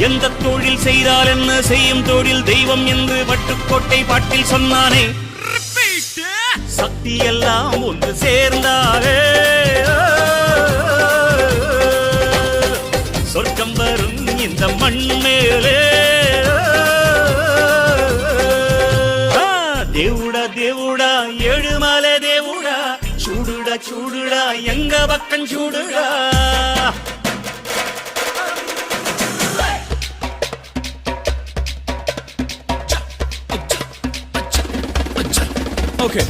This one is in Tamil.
எந்த தொழில் செய்தால் என்ன செய்யும் தொழில் தெய்வம் என்று வட்டுக்கோட்டை பாட்டில் சொன்னானே. சக்தி எல்லாம் ஒன்று சேர்ந்தாலே சொர்க்கம் வரும் இந்த மண் மேலே. தேவுடா தேவுடா ஏழுமலை தேவுடா, சூடுடா சூடுடா எங்க பக்கம் சூடுடா. ஓகே